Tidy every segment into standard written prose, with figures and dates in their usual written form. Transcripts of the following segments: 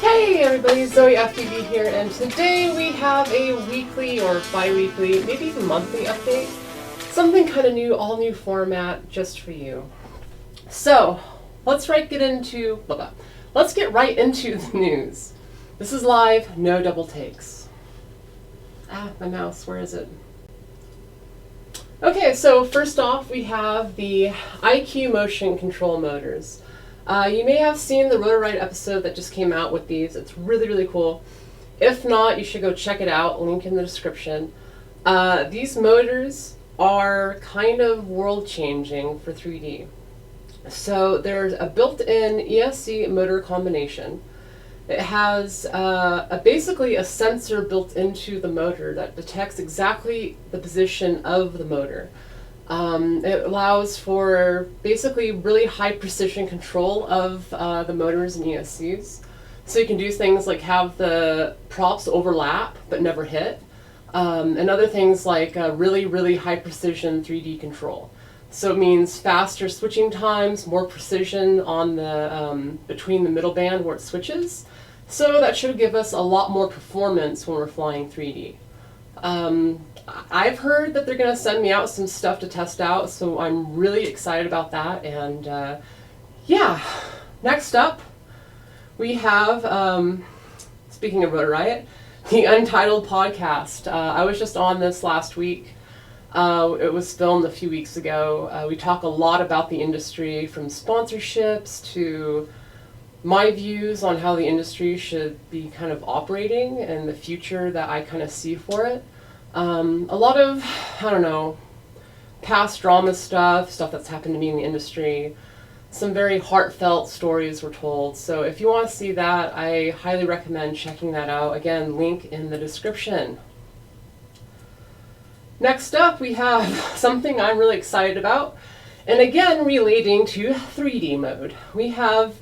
Hey everybody, Zoe FTV here, and today we have a weekly or bi-weekly, maybe even monthly update. Something kind of new, all new format just for you. So, let's get right into the news. This is live, no double takes. My mouse, where is it? Okay, so first off we have the IQ motion control motors. You may have seen the Rotor Riot episode that just came out with these. It's really, really cool. If not, you should go check it out. Link in the description. These motors are kind of world-changing for 3D. So there's a built-in ESC motor combination. It has basically a sensor built into the motor that detects exactly the position of the motor. It allows for basically really high precision control of the motors and ESCs. So you can do things like have the props overlap but never hit, and other things like really, really high precision 3D control. So it means faster switching times, more precision on the between the middle band where it switches. So that should give us a lot more performance when we're flying 3D. I've heard that they're going to send me out some stuff to test out, so I'm really excited about that. And yeah, next up we have, speaking of Rotor Riot, the Untitled podcast. I was just on this last week. It was filmed a few weeks ago. We talk a lot about the industry, from sponsorships to my views on how the industry should be kind of operating and the future that I kind of see for it. A lot of, past drama stuff that's happened to me in the industry. Some very heartfelt stories were told. So if you want to see that, I highly recommend checking that out. Again, link in the description. Next up, we have something I'm really excited about. And again, relating to 3D mode. We have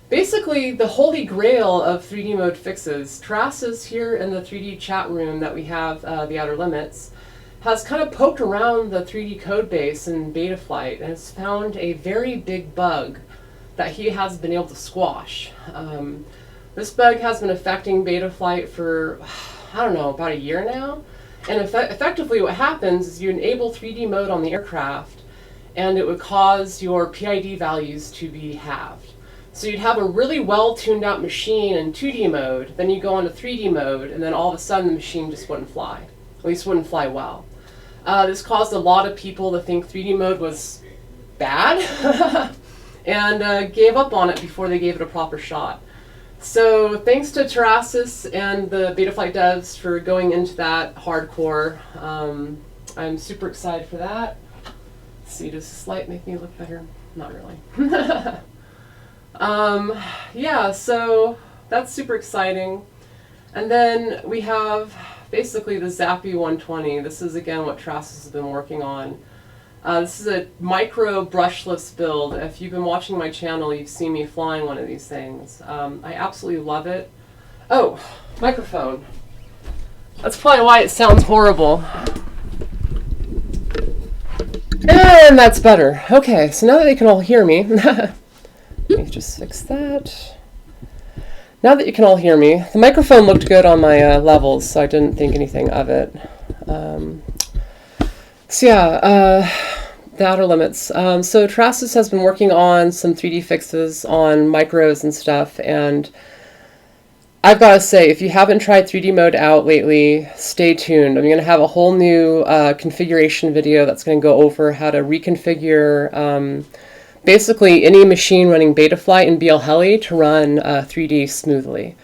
basically the holy grail of 3D mode fixes. Traces here in the 3D chat room that we have, the Outer Limits, has kind of poked around the 3D code base in Betaflight and has found a very big bug that he has been able to squash. This bug has been affecting Betaflight for, about a year now. And effectively what happens is you enable 3D mode on the aircraft and it would cause your PID values to be halved. So you'd have a really well tuned out machine in 2D mode, then you go on to 3D mode, and then all of a sudden the machine just wouldn't fly. At least wouldn't fly well. This caused a lot of people to think 3D mode was bad and gave up on it before they gave it a proper shot. So thanks to Terrasis and the Betaflight devs for going into that hardcore. I'm super excited for that. Let's see, does this light make me look better? Not really. Yeah, so that's super exciting. And then we have basically the Zappy 120. This is again what Traces has been working on. This is a micro brushless build. If you've been watching my channel, you've seen me flying one of these things. I absolutely love it. Oh, microphone. That's probably why it sounds horrible. And that's better. Okay, so now that you can all hear me, let me just fix that. Now that you can all hear me, the microphone looked good on my levels, so I didn't think anything of it. So yeah, the Outer Limits. So Traces has been working on some 3D fixes on micros and stuff, and I've got to say, if you haven't tried 3D mode out lately, stay tuned. I'm going to have a whole new configuration video that's going to go over how to reconfigure basically any machine running Betaflight and BL Heli to run 3D smoothly.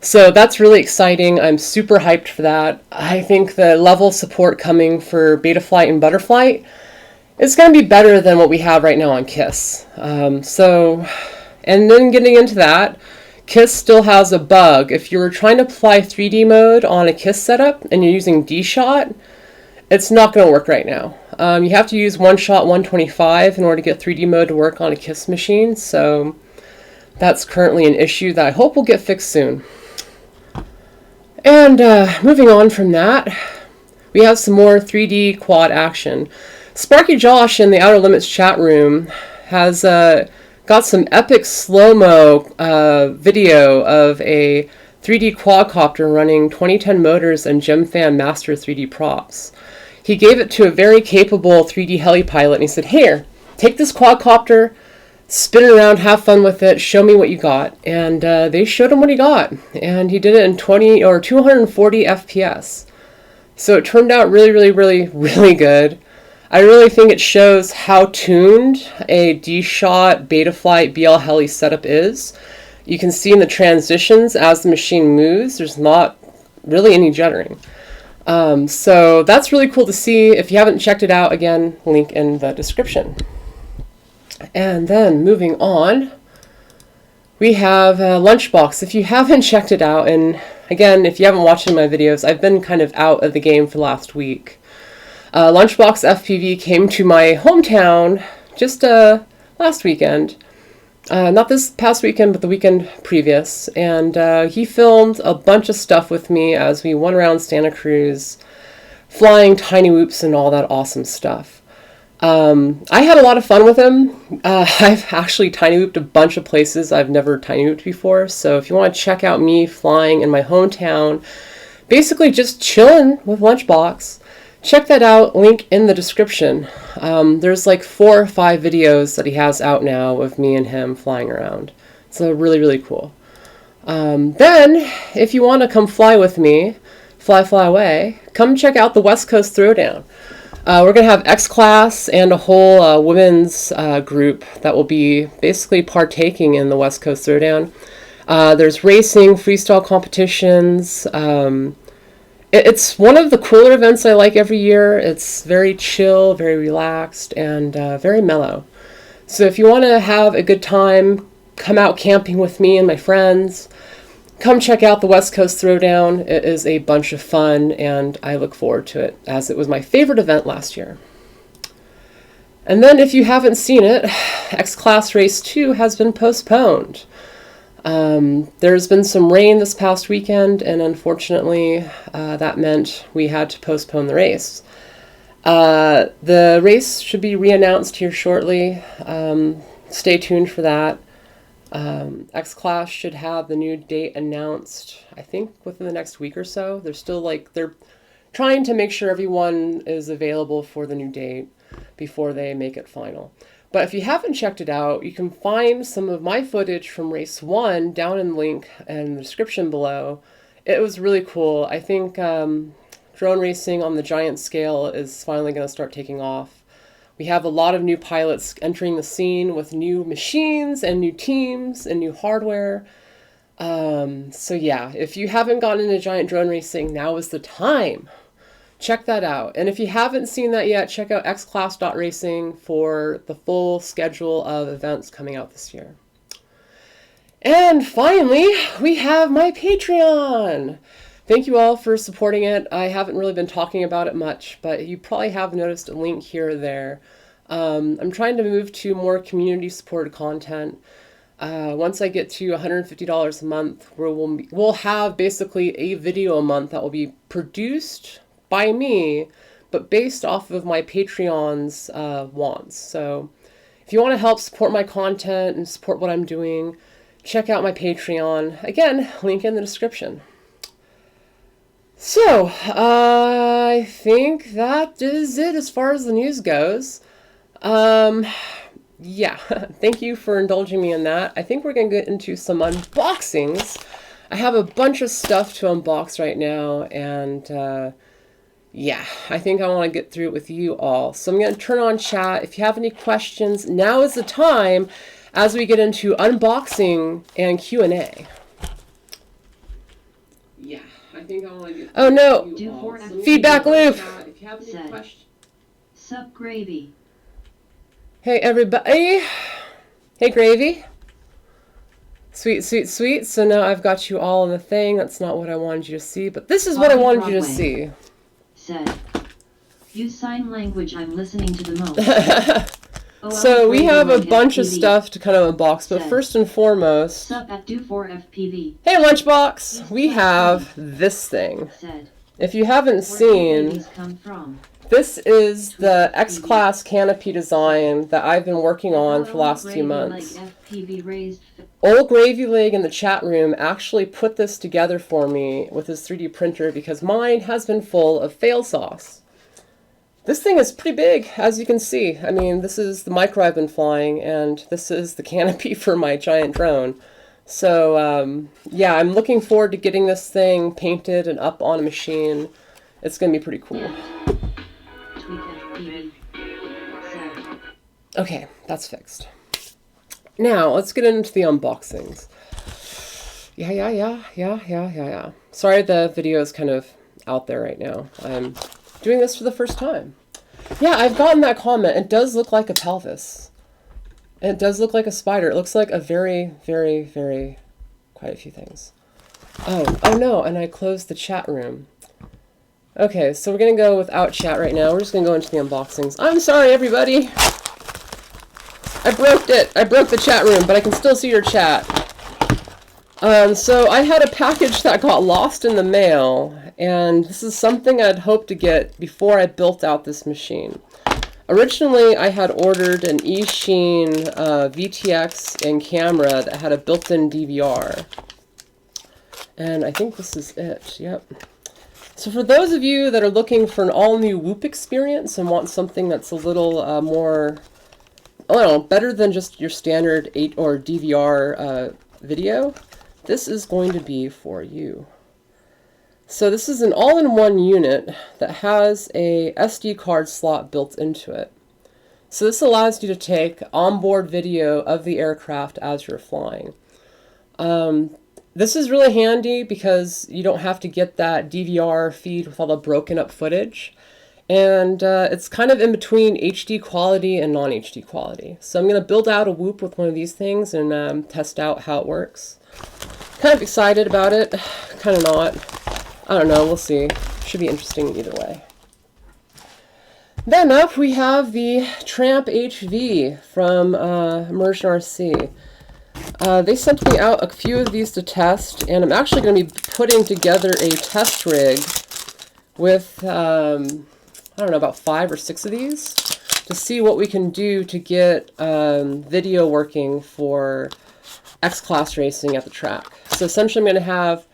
So that's really exciting. I'm super hyped for that. I think the level of support coming for Betaflight and Butterflight is going to be better than what we have right now on KISS. And then getting into that, KISS still has a bug. If you're trying to apply 3D mode on a KISS setup and you're using D-Shot, it's not going to work right now. You have to use one-shot 125 in order to get 3D mode to work on a KISS machine, so that's currently an issue that I hope will get fixed soon. And moving on from that, we have some more 3D quad action. Sparky Josh in the Outer Limits chat room has got some epic slow-mo video of a 3D quadcopter running 2010 motors and GemFan Master 3D props. He gave it to a very capable 3D heli pilot and he said, "Here, take this quadcopter, spin it around, have fun with it, show me what you got." And they showed him what he got, and he did it in 240 FPS. So it turned out really, really, really, really good. I really think it shows how tuned a D-Shot Betaflight BL heli setup is. You can see in the transitions as the machine moves, there's not really any juddering. So that's really cool to see. If you haven't checked it out, again, link in the description. And then moving on, we have Lunchbox. If you haven't checked it out, and again, if you haven't watched any of my videos, I've been kind of out of the game for the last week. Lunchbox FPV came to my hometown just last weekend. Not this past weekend, but the weekend previous. And he filmed a bunch of stuff with me as we went around Santa Cruz, flying tiny whoops and all that awesome stuff. I had a lot of fun with him. I've actually tiny whooped a bunch of places I've never tiny whooped before. So if you want to check out me flying in my hometown, basically just chilling with Lunchbox, check that out, link in the description. There's like 4 or 5 videos that he has out now of me and him flying around. So really, really cool. Then, if you want to come fly with me, fly away, come check out the West Coast Throwdown. We're going to have X-Class and a whole women's group that will be basically partaking in the West Coast Throwdown. There's racing, freestyle competitions. It's one of the cooler events I like every year. It's very chill, very relaxed, and very mellow. So if you want to have a good time, come out camping with me and my friends, come check out the West Coast Throwdown. It is a bunch of fun, and I look forward to it, as it was my favorite event last year. And then if you haven't seen it, X-Class Race 2 has been postponed. There's been some rain this past weekend, and unfortunately that meant we had to postpone the race. The race should be re-announced here shortly. Stay tuned for that. X-Class should have the new date announced, I think, within the next week or so. They're trying to make sure everyone is available for the new date before they make it final. But if you haven't checked it out, you can find some of my footage from Race 1 down in the link in the description below. It was really cool. I think drone racing on the giant scale is finally going to start taking off. We have a lot of new pilots entering the scene with new machines and new teams and new hardware. So yeah, if you haven't gotten into giant drone racing, now is the time. Check that out. And if you haven't seen that yet, check out xclass.racing for the full schedule of events coming out this year. And finally, we have my Patreon. Thank you all for supporting it. I haven't really been talking about it much, but you probably have noticed a link here or there. I'm trying to move to more community-supported content. Once I get to $150 a month, we'll have basically a video a month that will be produced by me, but based off of my Patreon's wants. So if you want to help support my content and support what I'm doing, check out my Patreon. Again, link in the description. So, I think that is it as far as the news goes. Yeah, thank you for indulging me in that. I think we're going to get into some unboxings. I have a bunch of stuff to unbox right now, and yeah, I think I want to get through it with you all. So I'm going to turn on chat. If you have any questions, now is the time as we get into unboxing and Q&A. Yeah, I think I want to get through it with you all. So Feedback loop. If you have any questions. Sup, Gravy. Hey, everybody. Hey, Gravy. Sweet, sweet, sweet. So now I've got you all in the thing. That's not what I wanted you to see, but this is what I wanted you to see. Said, use sign language, I'm listening to the most. So we have a bunch of stuff to kind of unbox, but first and foremost, Sup at do4fpv. hey Lunchbox, we have this thing. If you haven't seen, This is the X-Class canopy design that I've been working on for the last few months. Old Gravy Leg in the chat room actually put this together for me with his 3D printer because mine has been full of fail sauce. This thing is pretty big, as you can see. I mean, this is the micro I've been flying, and this is the canopy for my giant drone. So, yeah, I'm looking forward to getting this thing painted and up on a machine. It's going to be pretty cool. Okay, that's fixed. Now, let's get into the unboxings. Yeah. Sorry the video is kind of out there right now. I'm doing this for the first time. Yeah, I've gotten that comment. It does look like a pelvis. It does look like a spider. It looks like a very quite a few things. Oh no, and I closed the chat room. Okay, so we're going to go without chat right now. We're just going to go into the unboxings. I'm sorry, everybody. I broke it. I broke the chat room, but I can still see your chat. So I had a package that got lost in the mail, and this is something I'd hoped to get before I built out this machine. Originally, I had ordered an eSheen VTX and camera that had a built-in DVR. And I think this is it. Yep. So for those of you that are looking for an all-new Whoop experience and want something that's a little more, I don't know, better than just your standard 8 or DVR video, this is going to be for you. So this is an all-in-one unit that has a SD card slot built into it. So this allows you to take onboard video of the aircraft as you're flying. This is really handy because you don't have to get that DVR feed with all the broken up footage. And it's kind of in between HD quality and non-HD quality. So I'm going to build out a Whoop with one of these things and test out how it works. Kind of excited about it, kind of not. I don't know, we'll see. Should be interesting either way. Then up we have the Tramp HV from Immersion RC. They sent me out a few of these to test, and I'm actually going to be putting together a test rig with, I don't know, about 5 or 6 of these to see what we can do to get video working for X-Class racing at the track. So essentially I'm going to have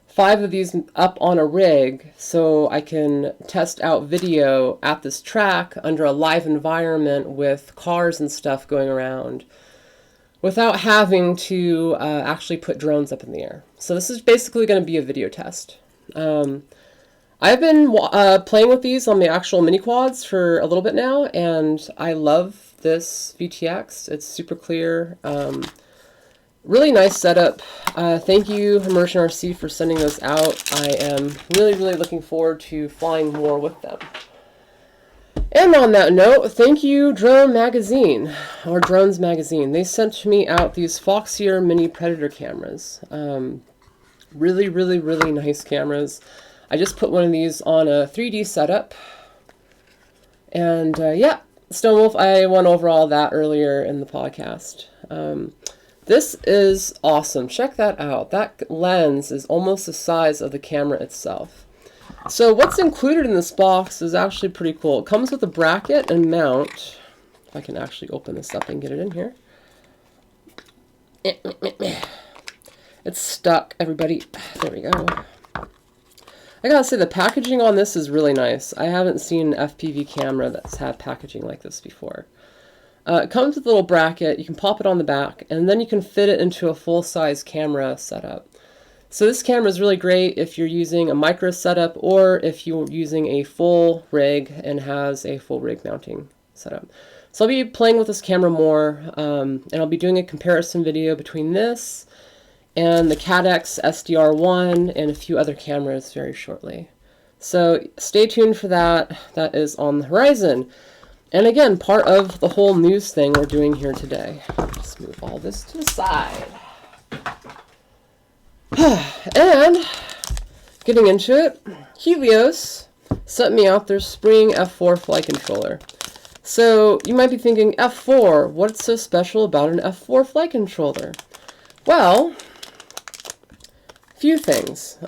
5 of these up on a rig so I can test out video at this track under a live environment with cars and stuff going around without having to actually put drones up in the air. So this is basically going to be a video test. I've been playing with these on the actual mini quads for a little bit now, and I love this VTX. It's super clear. Really nice setup. Thank you, Immersion RC, for sending those out. I am really looking forward to flying more with them. And on that note, thank you, Drone Magazine, or Drones Magazine. They sent me out these Foxier Mini Predator cameras. Really nice cameras. I just put one of these on a 3D setup. And yeah, Stonewolf, I went over all that earlier in the podcast. This is awesome. Check that out. That lens is almost the size of the camera itself. So what's included in this box is actually pretty cool. It comes with a bracket and mount. If I can actually open this up and get it in here. It's stuck, everybody. There we go. I gotta say, the packaging on this is really nice. I haven't seen an FPV camera that's had packaging like this before. It comes with a little bracket. You can pop it on the back, and then you can fit it into a full-size camera setup. So this camera is really great if you're using a micro setup or if you're using a full rig and has a full rig mounting setup. So I'll be playing with this camera more, and I'll be doing a comparison video between this and the Cadex SDR1 and a few other cameras very shortly. So stay tuned for that. That is on the horizon. And again, part of the whole news thing we're doing here today. Let's move all this to the side. And getting into it, Helios sent me out their Spring F4 flight controller. So you might be thinking, F4, what's so special about an F4 flight controller? Well, few things.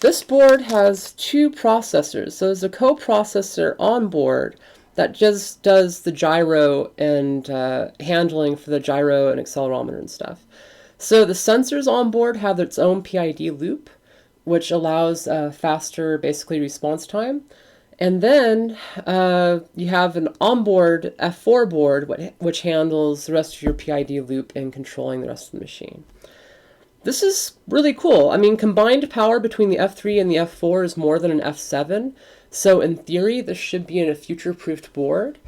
This board has 2 processors. So there's a coprocessor on board that just does the gyro and handling for the gyro and accelerometer and stuff. So the sensors on board have its own PID loop, which allows faster, basically, response time. And then you have an onboard F4 board, which handles the rest of your PID loop and controlling the rest of the machine. This is really cool. I mean, combined power between the F3 and the F4 is more than an F7. So in theory, this should be in a future-proofed board.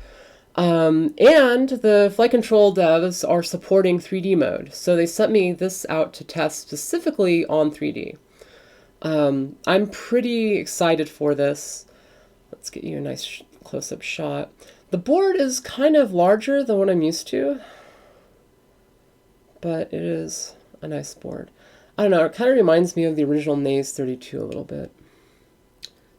And the flight control devs are supporting 3D mode. So they sent me this out to test specifically on 3D. I'm pretty excited for this. Let's get you a nice close-up shot. The board is kind of larger than what I'm used to, but it is a nice board. I don't know, it kind of reminds me of the original Naze 32 a little bit.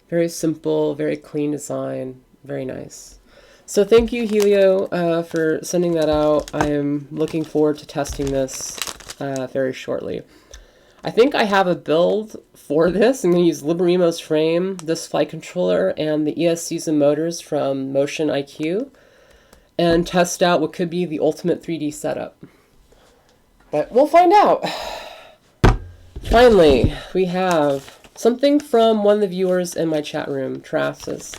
Very simple, very clean design, very nice. So thank you, Helio, for sending that out. I am looking forward to testing this very shortly. I think I have a build for this. I'm going to use Liberimo's frame, this flight controller, and the ESCs and motors from Motion IQ, and test out what could be the ultimate 3D setup. But we'll find out. Finally, we have something from one of the viewers in my chat room, Travis.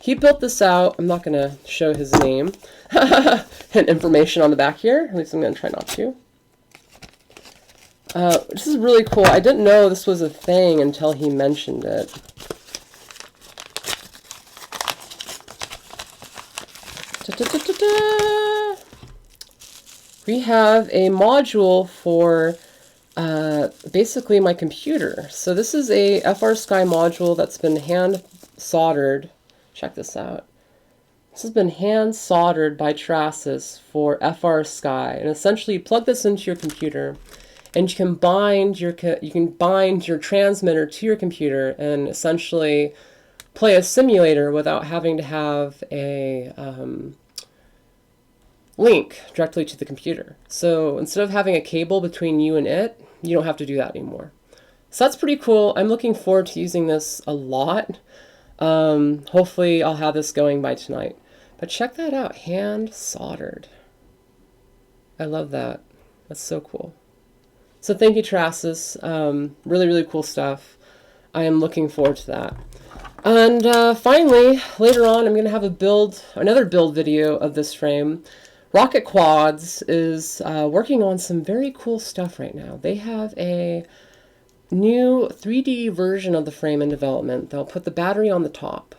He built this out. I'm not going to show his name and information on the back here. At least I'm going to try not to. This is really cool. I didn't know this was a thing until he mentioned it. We have a module for basically my computer. So this is a FR Sky module that's been hand soldered. Check this out. This has been hand soldered by Travis for FR Sky, and essentially you plug this into your computer, and you can bind your transmitter to your computer and essentially play a simulator without having to have a link directly to the computer. So instead of having a cable between you and it, you don't have to do that anymore. So that's pretty cool. I'm looking forward to using this a lot. Hopefully I'll have this going by tonight. But check that out, hand soldered. I love that. That's so cool. So thank you, Travis. Really, really cool stuff. I am looking forward to that. And finally, later on, I'm going to have another build video of this frame. Rocket Quads is working on some very cool stuff right now. They have a new 3D version of the frame in development. They'll put the battery on the top.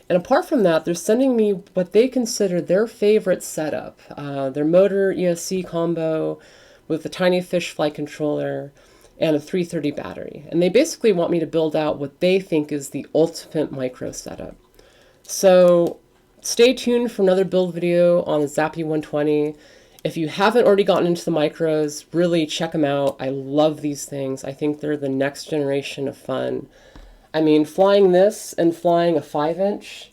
And apart from that, they're sending me what they consider their favorite setup. Their motor ESC combo with the Tiny Fish flight controller and a 330 battery. And they basically want me to build out what they think is the ultimate micro setup. So stay tuned for another build video on the Zappy 120. If you haven't already gotten into the micros, really check them out. I love these things. I think they're the next generation of fun. I mean, flying this and flying a 5-inch,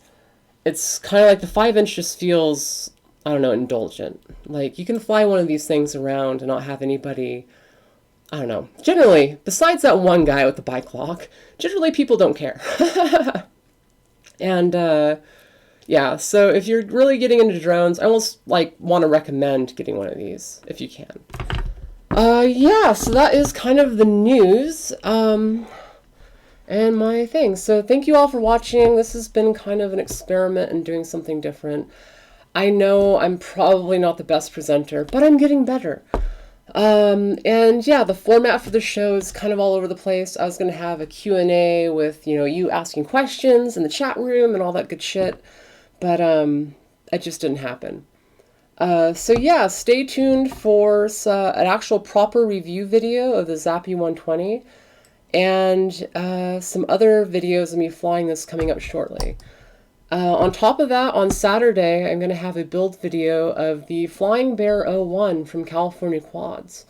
it's kind of like the 5-inch just feels, I don't know, indulgent. Like, you can fly one of these things around and not have anybody, I don't know. Generally, besides that one guy with the bike lock, generally people don't care. And, yeah, so if you're really getting into drones, I almost, want to recommend getting one of these, if you can. Yeah, so that is kind of the news, and my thing. So thank you all for watching. This has been kind of an experiment in doing something different. I know I'm probably not the best presenter, but I'm getting better. And yeah, the format for the show is kind of all over the place. I was going to have a Q&A with, you asking questions in the chat room and all that good shit, but it just didn't happen. So yeah, stay tuned for an actual proper review video of the Zappy 120 and some other videos of me flying this coming up shortly. On top of that, on Saturday, I'm going to have a build video of the Flying Bear 01 from California Quads.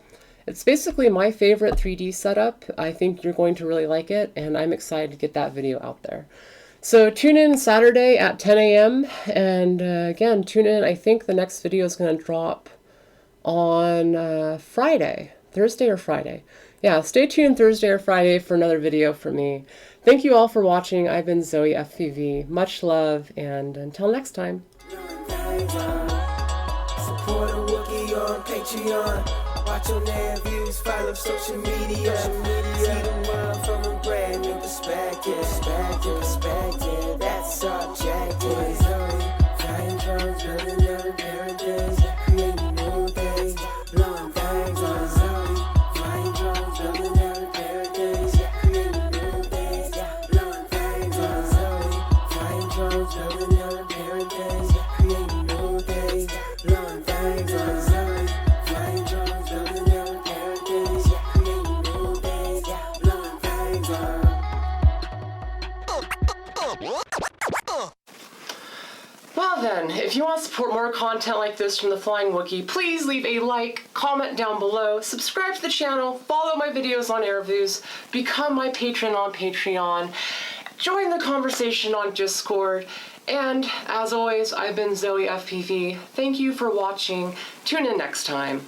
It's basically my favorite 3D setup. I think you're going to really like it, and I'm excited to get that video out there. So tune in Saturday at 10 a.m. And again, tune in. I think the next video is going to drop on Thursday or Friday. Yeah, stay tuned Thursday or Friday for another video from me. Thank you all for watching. I've been Zoe FPV. Much love, and until next time. Support a Wookie on Patreon. Watch on their views, follow social media. See the world from a brand new perspective. That's subjective. Flying drones, building their paradise, creating new things, long things on Zoe. Flying drones, building their paradise, creating new things, long things on Zoe. Flying drones, building their paradise, creating new things, long things on Zoe. Flying drones, building their paradise, creating new things, long things on. Well then, if you want to support more content like this from the Flying Wookiee, please leave a like, comment down below, subscribe to the channel, follow my videos on Airviews, become my patron on Patreon, join the conversation on Discord, and as always, I've been Zoe FPV. Thank you for watching. Tune in next time.